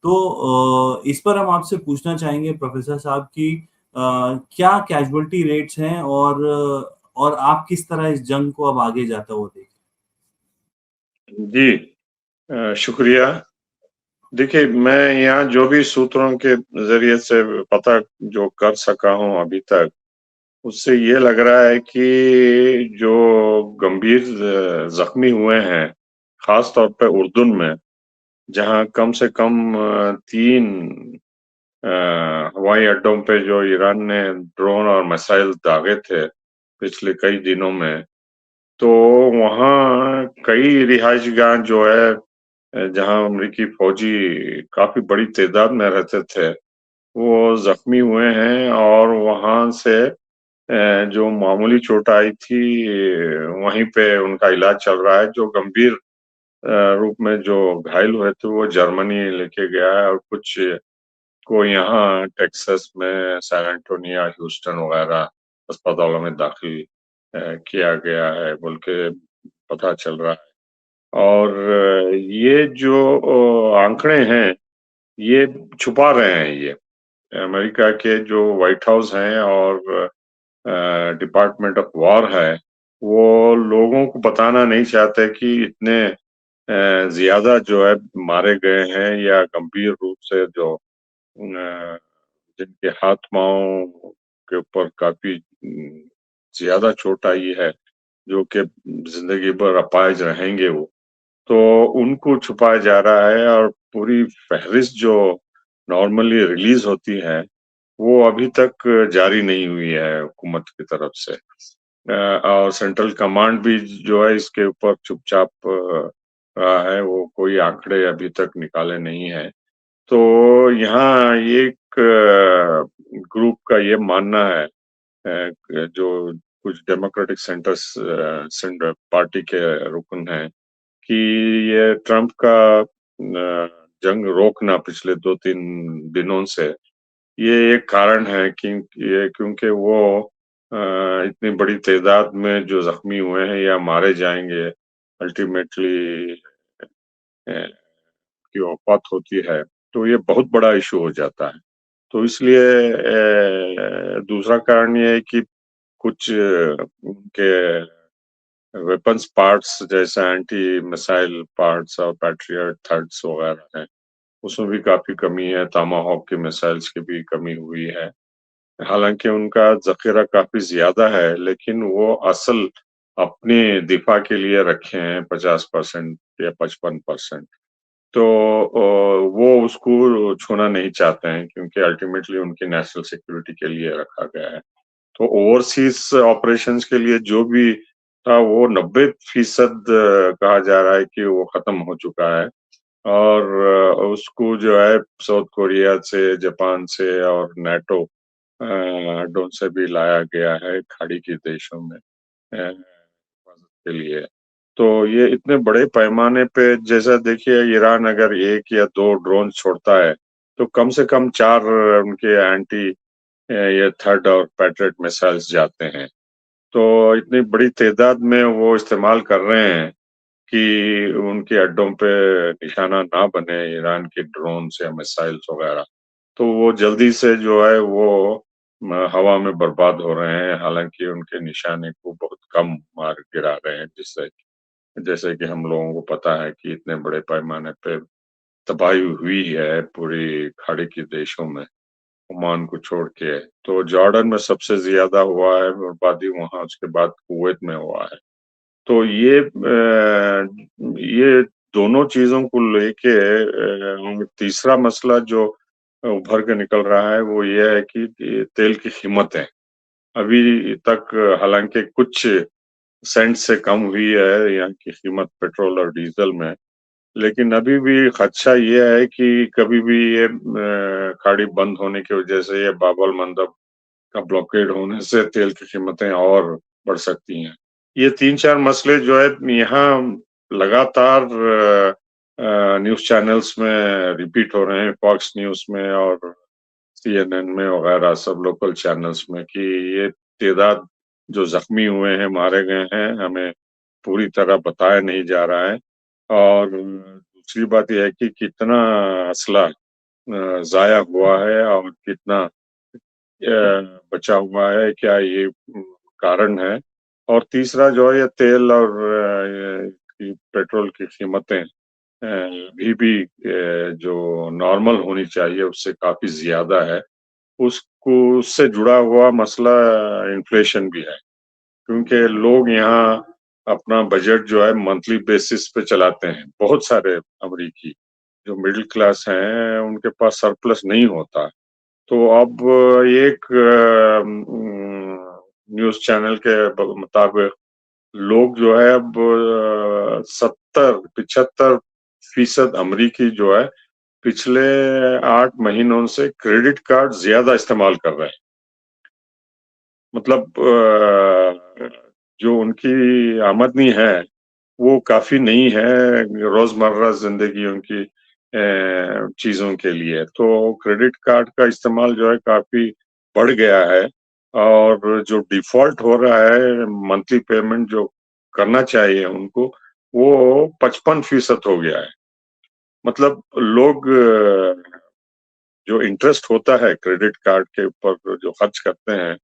तो इस पर हम आपसे पूछना चाहेंगे प्रोफ़ेसर साहब कि क्या कैज़ुअल्टी रेट्स हैं और आप किस तरह इस जंग को अब आगे जाता हुआ देखें? जी, शुक्रिया। देखिए, मैं यहाँ जो भी सूत्रों के ज़रिए से पता जो कर सका हूँ अभी तक, उससे ये लग रहा है कि जो गंभीर ज़ख्मी हुए हैं, ख़ास तौर पे उर्दुन में, जहाँ कम से कम 3 हवाई अड्डों पे जो ईरान ने ड्रोन और मिसाइल दागे थे, पिछले कई दिनों में, तो वहाँ कई रिहाइशगाह जो है जहाँ अमरीकी फौजी काफ़ी बड़ी तादाद में रहते थे, वो ज़ख्मी हुए हैं और वहाँ से जो मामूली चोट आई थी, वहीं पे उनका इलाज चल रहा है। जो गंभीर रूप में जो घायल हुए थे, वो जर्मनी लेके गया है और कुछ को यहाँ टेक्सास में सैन एंटोनियो, ह्यूस्टन वगैरह अस्पतालों में दाखिल किया गया है बोल के पता चल रहा है। और ये जो आंकड़े हैं, ये छुपा रहे हैं ये। अमेरिका के जो व्हाइट हाउस हैं और डिपार्टमेंट ऑफ वॉर है, वो लोगों को बताना नहीं चाहते कि इतने ज़्यादा जो है मारे गए हैं या गंभीर रूप से जो जिनके हाथ-पाँव के ऊपर काफ़ी ज़्यादा चोट आई है, जो कि ज़िंदगी भर अपाहिज रहेंगे वो। तो उनको छुपाया जा रहा है और पूरी फ़हरिस्त जो नॉर्मली रिलीज़ होती है, वो अभी तक जारी नहीं हुई है हुकूमत की तरफ से। और सेंट्रल कमांड भी जो है इसके ऊपर चुपचाप रहा है, वो कोई आंकड़े अभी तक निकाले नहीं हैं। तो यहाँ एक ग्रुप का ये मानना है जो कुछ डेमोक्रेटिक सेंटर पार्टी के रुकन हैं कि ये ट्रम्प का जंग रोकना पिछले 2-3 दिनों से ये एक कारण है कि ये क्योंकि वो इतनी बड़ी तादाद में जो ज़ख्मी हुए हैं या मारे जाएँगे अल्टीमेटली की वफ़ात होती है, तो ये बहुत बड़ा इश्यू हो जाता है। तो इसलिए दूसरा कारण ये है कि कुछ उनके वेपन्स पार्ट्स जैसे एंटी मिसाइल पार्ट्स और पैट्रियट थर्ड्स वगैरह हैं, उसमें भी काफ़ी कमी है, टमाहोक की मिसाइल्स की भी कमी हुई है। हालाँकि उनका ज़ख़ीरा काफ़ी ज़्यादा है, लेकिन वो असल अपने दिफ़ा के लिए रखे हैं 50% या 55%। तो वो उसको छूना नहीं चाहते हैं क्योंकि अल्टीमेटली उनकी नेशनल सिक्योरिटी के लिए रखा गया है। तो ओवरसीज़ ऑपरेशंस के लिए जो भी था वो 90% कहा जा रहा है कि वो ख़त्म हो चुका है और उसको जो है साउथ कोरिया से, जापान से और नाटो अड्डों से भी लाया गया है खाड़ी के देशों में हिफाज़त के लिए। तो ये इतने बड़े पैमाने पे जैसा देखिए ईरान अगर 1 या 2 ड्रोन छोड़ता है, तो कम से कम 4 उनके एंटी ये थर्ड और पैट्रियट मिसाइल्स जाते हैं। तो इतनी बड़ी तादाद में वो इस्तेमाल कर रहे हैं कि उनके अड्डों पे निशाना ना बने ईरान के ड्रोन्स या मिसाइल्स वगैरह। तो वो जल्दी से जो है वो हवा में बर्बाद हो रहे हैं, हालाँकि उनके निशाने को बहुत कम मार गिरा रहे हैं, जिससे जैसे कि हम लोगों को पता है कि इतने बड़े पैमाने पे तबाही हुई है पूरी खाड़ी के देशों में, ओमान को छोड़ के। तो जॉर्डन में सबसे ज़्यादा हुआ है बर्बादी वहाँ, उसके बाद कुवैत में हुआ है। तो ये दोनों चीज़ों को लेके तीसरा मसला जो उभर के निकल रहा है वो ये है कि तेल की कीमतें। अभी तक हालाँकि कुछ सेंट से कम हुई है यहाँ की कीमत पेट्रोल और डीज़ल में, लेकिन अभी भी खदशा ये है कि कभी भी ये खाड़ी बंद होने की वजह से या बाब अल मंदब का ब्लॉकेड होने से तेल की कीमतें और बढ़ सकती हैं। ये 3-4 मसले जो है यहाँ लगातार न्यूज़ चैनल्स में रिपीट हो रहे हैं, फॉक्स न्यूज़ में और सीएनएन में वगैरह सब लोकल चैनल्स में कि ये तादाद जो ज़ख्मी हुए हैं, मारे गए हैं, हमें पूरी तरह बताया नहीं जा रहा है। और दूसरी बात ये है कि कितना असला ज़ाया हुआ है और कितना बचा हुआ है, क्या ये कारण है? और तीसरा जो है ये तेल और पेट्रोल की कीमतें जो नॉर्मल होनी चाहिए उससे काफ़ी ज़्यादा है। उसको उससे जुड़ा हुआ मसला इन्फ्लेशन भी है, क्योंकि लोग यहाँ अपना बजट जो है मंथली बेसिस पे चलाते हैं। बहुत सारे अमरीकी जो मिडिल क्लास हैं, उनके पास सरप्लस नहीं होता। तो अब एक न्यूज़ चैनल के मुताबिक लोग जो है अब 70-75% अमरीकी जो है पिछले 8 महीनों से क्रेडिट कार्ड ज़्यादा इस्तेमाल कर रहे हैं। मतलब जो उनकी आमदनी है, वो काफ़ी नहीं है रोज़मर्रा ज़िंदगी उनकी चीज़ों के लिए। तो क्रेडिट कार्ड का इस्तेमाल जो है काफ़ी बढ़ गया है और जो डिफ़ॉल्ट हो रहा है मंथली पेमेंट जो करना चाहिए उनको, वो 55% हो गया है। मतलब लोग जो इंटरेस्ट होता है क्रेडिट कार्ड के ऊपर जो खर्च करते हैं,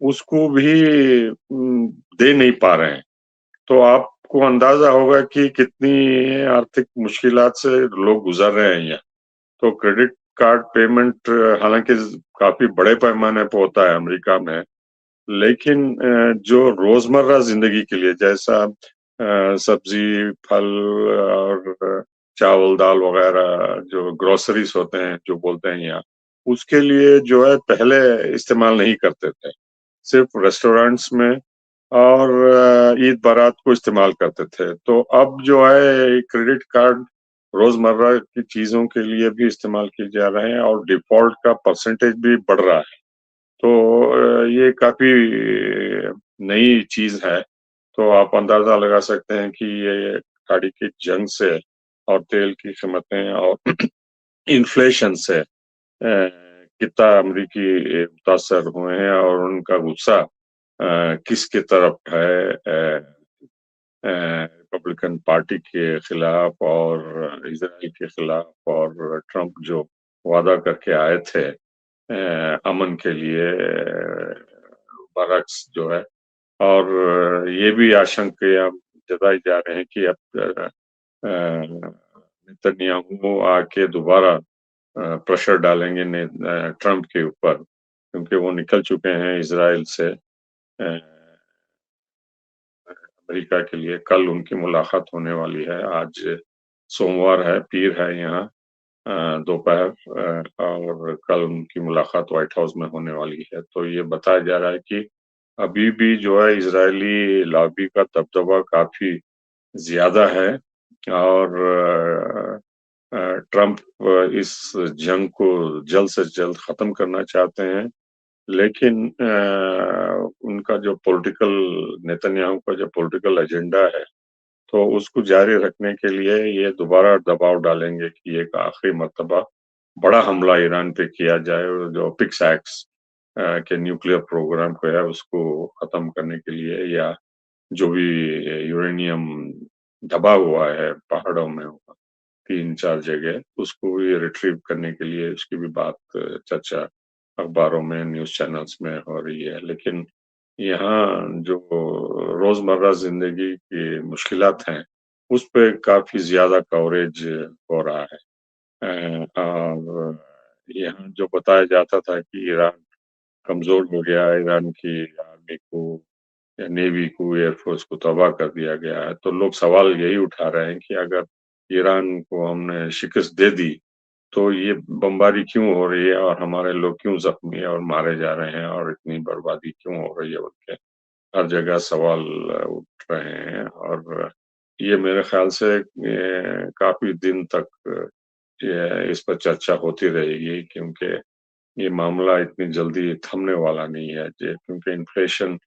उसको भी दे नहीं पा रहे हैं। तो आपको अंदाज़ा होगा कि कितनी आर्थिक मुश्किलात से लोग गुज़र रहे हैं यहाँ। तो क्रेडिट कार्ड पेमेंट हालाँकि काफ़ी बड़े पैमाने पे होता है अमेरिका में, लेकिन जो रोज़मर्रा ज़िंदगी के लिए जैसा सब्ज़ी, फल और चावल, दाल वग़ैरह जो ग्रोसरीज़ होते हैं, जो बोलते हैं यहाँ, उसके लिए जो है पहले इस्तेमाल नहीं करते थे। सिर्फ़ रेस्टोरेंट्स में और ईद-बारात को इस्तेमाल करते थे। तो अब जो है क्रेडिट कार्ड रोज़मर्रा की चीज़ों के लिए भी इस्तेमाल किए जा रहे हैं और डिफ़ॉल्ट का परसेंटेज भी बढ़ रहा है। तो ये काफ़ी नई चीज़ है, तो आप अंदाज़ा लगा सकते हैं कि ये गाड़ी की जंग से और तेल की कीमतें और इन्फ्लेशन से कितना अमरीकी मुतासर हुए हैं और उनका गुस्सा किसकी तरफ है रिपब्लिकन पार्टी के खिलाफ और इज़राइल के खिलाफ और ट्रम्प जो वादा करके आए थे अमन के लिए बरक्स जो है और ये भी आशंकाएं जताई जा रहे हैं कि अब नेतन्याहू आके दोबारा प्रेशर डालेंगे ट्रम्प के ऊपर क्योंकि वो निकल चुके हैं इजराइल से अमेरिका के लिए। कल उनकी मुलाकात होने वाली है। आज सोमवार है, पीर है यहाँ दोपहर और कल उनकी मुलाकात व्हाइट हाउस में होने वाली है। तो ये बताया जा रहा है कि अभी भी जो है इजरायली लॉबी का दबदबा काफ़ी ज़्यादा है और ट्रम्प इस जंग को जल्द से जल्द ख़त्म करना चाहते हैं। लेकिन उनका जो पॉलिटिकल नेतन्याहू का जो पॉलिटिकल एजेंडा है, तो उसको जारी रखने के लिए ये दोबारा दबाव डालेंगे कि एक आखिरी मर्तबा बड़ा हमला ईरान पे किया जाए और जो पिक्स एक्ट्स के न्यूक्लियर प्रोग्राम को है उसको ख़त्म करने के लिए या जो भी यूरेनियम दबा हुआ है पहाड़ों में 3-4 जगह, उसको भी रिट्रीव करने के लिए उसकी भी बात चर्चा अखबारों में, न्यूज़ चैनल्स में हो रही है। लेकिन यहाँ जो रोज़मर्रा ज़िंदगी की मुश्किलात हैं, उस पे काफ़ी ज़्यादा कवरेज हो रहा है। और यहाँ जो बताया जाता था कि ईरान कमज़ोर हो गया, ईरान की आर्मी को या नेवी को, एयरफोर्स को तबाह कर दिया गया है। तो लोग सवाल यही उठा रहे हैं कि अगर ईरान को हमने शिकस्त दे दी, तो ये बमबारी क्यों हो रही है और हमारे लोग क्यों ज़ख्मी और मारे जा रहे हैं और इतनी बर्बादी क्यों हो रही है बोल के हर जगह सवाल उठ रहे हैं और ये मेरे ख़्याल से काफ़ी दिन तक ये इस पर चर्चा होती रहेगी क्योंकि ये मामला इतनी जल्दी थमने वाला नहीं है। जे क्योंकि इन्फ्लेशन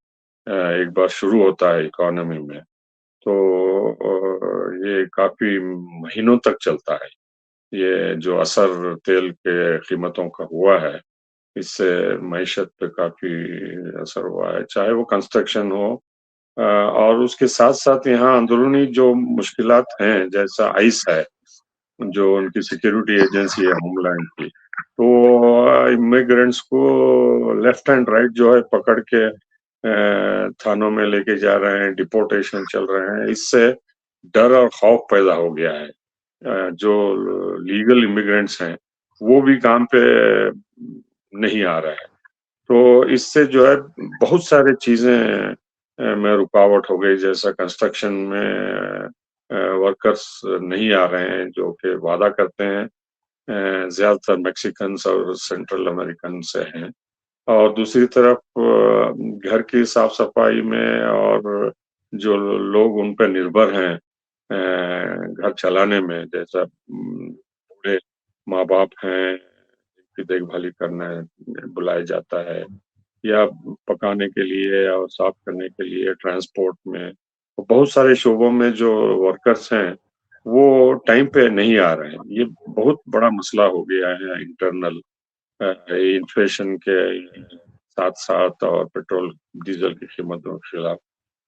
एक बार शुरू होता है इकोनॉमी में, तो ये काफ़ी महीनों तक चलता है। ये जो असर तेल के कीमतों का हुआ है, इससे मईशत पे काफ़ी असर हुआ है, चाहे वो कंस्ट्रक्शन हो और उसके साथ-साथ यहाँ अंदरूनी जो मुश्किलात हैं, जैसा आइस है, जो उनकी सिक्योरिटी एजेंसी है होमलैंड की, तो इमिग्रेंट्स को लेफ्ट एंड राइट जो है पकड़ के थानों में लेके जा रहे हैं, डिपोर्टेशन चल रहे हैं। इससे डर और खौफ पैदा हो गया है। जो लीगल इमिग्रेंट्स हैं वो भी काम पे नहीं आ रहे हैं। तो इससे जो है बहुत सारी चीजें में रुकावट हो गई, जैसा कंस्ट्रक्शन में वर्कर्स नहीं आ रहे हैं जो कि वादा करते हैं। ज्यादातर मैक्सिकन्स और सेंट्रल अमेरिकन से हैं। और दूसरी तरफ घर की साफ सफाई में और जो लोग उन पर निर्भर हैं घर चलाने में, जैसा बूढ़े माँ बाप हैं जिनकी देखभाली करना बुलाया जाता है, या पकाने के लिए और साफ करने के लिए ट्रांसपोर्ट में, तो बहुत सारे शोबों में जो वर्कर्स हैं वो टाइम पे नहीं आ रहे हैं। ये बहुत बड़ा मसला हो गया है इंटरनल इन्फ्लेशन के साथ साथ और पेट्रोल डीजल की कीमतों के खिलाफ।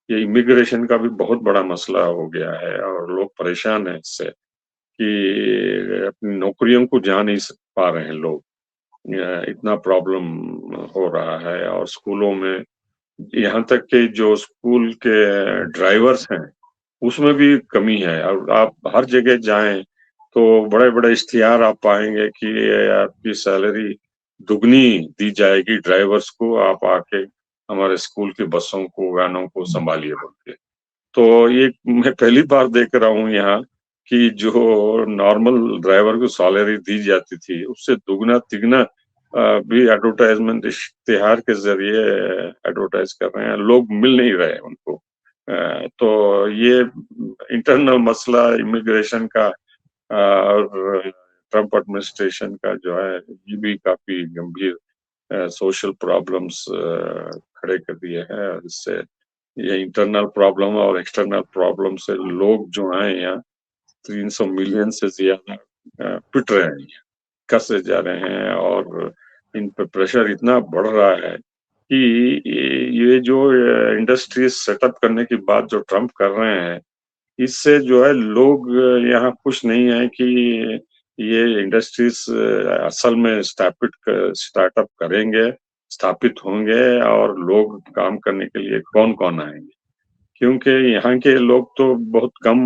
ये इमिग्रेशन का भी बहुत बड़ा मसला हो गया है और लोग परेशान हैं इससे कि अपनी नौकरियों को जा नहीं पा रहे हैं लोग। इतना प्रॉब्लम हो रहा है। और स्कूलों में यहाँ तक कि जो स्कूल के ड्राइवर्स हैं उसमें भी कमी है। और आप हर जगह जाएं तो बड़े-बड़े इश्तिहार आप पाएंगे कि आपकी सैलरी दुगनी दी जाएगी ड्राइवर्स को, आप आके हमारे स्कूल की बसों को, वैनों को संभालिए बोल के। तो ये मैं पहली बार देख रहा हूँ यहाँ कि जो नॉर्मल ड्राइवर को सैलरी दी जाती थी, उससे दुगना-तिगना भी एडवर्टाइज़मेंट इश्तिहार के ज़रिए एडवर्टाइज़ कर रहे हैं। लोग मिल नहीं रहे हैं उनको। तो ये इंटरनल मसला इमिग्रेशन का और ट्रम्प एडमिनिस्ट्रेशन का जो है, ये भी काफ़ी गंभीर सोशल प्रॉब्लम्स खड़े कर दिए हैं। और इससे ये इंटरनल प्रॉब्लम और एक्सटर्नल प्रॉब्लम से लोग जो हैं यहाँ 300 मिलियन से ज्यादा पिट रहे हैं, कसे जा रहे हैं। और इन पे प्रेशर इतना बढ़ रहा है कि ये जो इंडस्ट्रीज सेटअप करने की बात जो ट्रम्प कर रहे हैं, इससे जो है लोग यहाँ खुश नहीं है कि ये इंडस्ट्रीज असल में स्टार्टअप करेंगे, स्थापित होंगे और लोग काम करने के लिए कौन-कौन आएँगे। क्योंकि यहाँ के लोग तो बहुत कम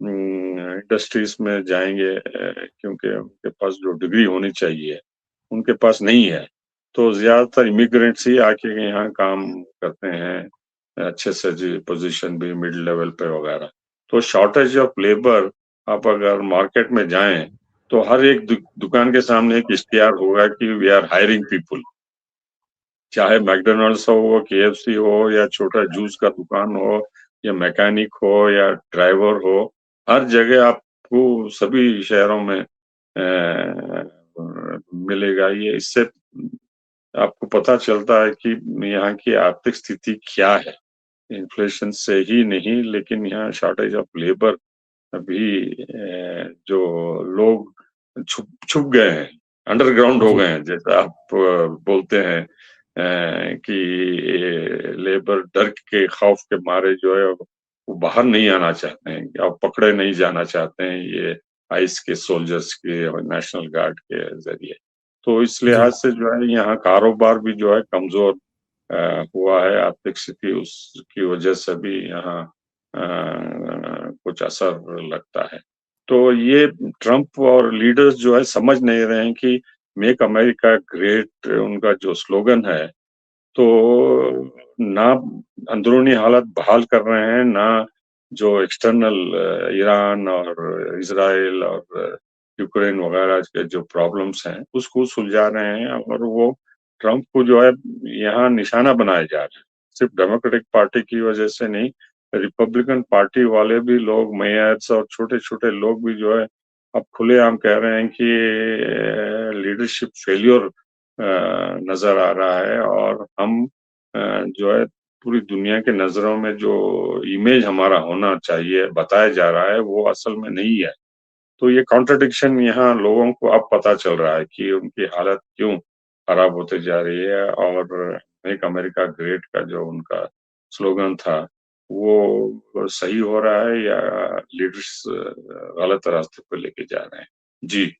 इंडस्ट्रीज में जाएँगे, क्योंकि उनके पास जो डिग्री होनी चाहिए, उनके पास नहीं है। तो ज़्यादातर इमिग्रेंट्स ही आके यहाँ काम करते हैं, अच्छे से जी पोज़ीशन भी मिड लेवल पे वगैरह। तो शॉर्टेज ऑफ लेबर, आप अगर मार्केट में जाएँ, तो हर एक दुकान के सामने एक इश्तिहार होगा कि वी आर हायरिंग पीपल। चाहे मैकडॉनल्ड्स हो, केएफसी हो या छोटा जूस का दुकान हो या मैकेनिक हो या ड्राइवर हो, हर जगह आपको सभी शहरों में मिलेगा ये। इससे आपको पता चलता है कि यहाँ की आर्थिक स्थिति क्या है। इन्फ्लेशन से ही नहीं, लेकिन यहाँ शॉर्टेज ऑफ लेबर भी जो लोग छुप छुप गए हैं, अंडरग्राउंड हो जी, गए हैं, जैसा आप बोलते हैं कि लेबर डर के खौफ के मारे जो है वो बाहर नहीं आना चाहते हैं और पकड़े नहीं जाना चाहते हैं ये आइस के सोल्जर्स के और नेशनल गार्ड के ज़रिए। तो इस जी। लिहाज से जो है यहाँ कारोबार भी जो है कमज़ोर हुआ है। आर्थिक स्थिति उसकी वजह से भी यहाँ कुछ असर लगता है। तो ये ट्रम्प और लीडर्स जो है समझ नहीं रहे हैं कि मेक अमेरिका ग्रेट उनका जो स्लोगन है, तो ना अंदरूनी हालत बहाल कर रहे हैं, ना जो एक्सटर्नल ईरान और इज़राइल और यूक्रेन वगैरह के जो प्रॉब्लम्स हैं, उसको सुलझा रहे हैं। और वो ट्रम्प को जो है यहाँ निशाना बनाए जा रहे हैं। सिर्फ डेमोक्रेटिक पार्टी की वजह से नहीं, रिपब्लिकन पार्टी वाले भी लोग, मेयर्स और छोटे-छोटे लोग भी जो है अब खुलेआम कह रहे हैं कि लीडरशिप फेल्योर नज़र आ रहा है। और हम जो है पूरी दुनिया के नज़रों में जो इमेज हमारा होना चाहिए, बताया जा रहा है, वो असल में नहीं है। तो ये कॉन्ट्रडिक्शन यहाँ लोगों को अब पता चल रहा है कि उनकी हालत क्यों खराब होते जा रही है। और मेक अमेरिका ग्रेट का जो उनका स्लोगन था, वो सही हो रहा है या लीडर्स गलत रास्ते पे लेके जा रहे हैं? जी।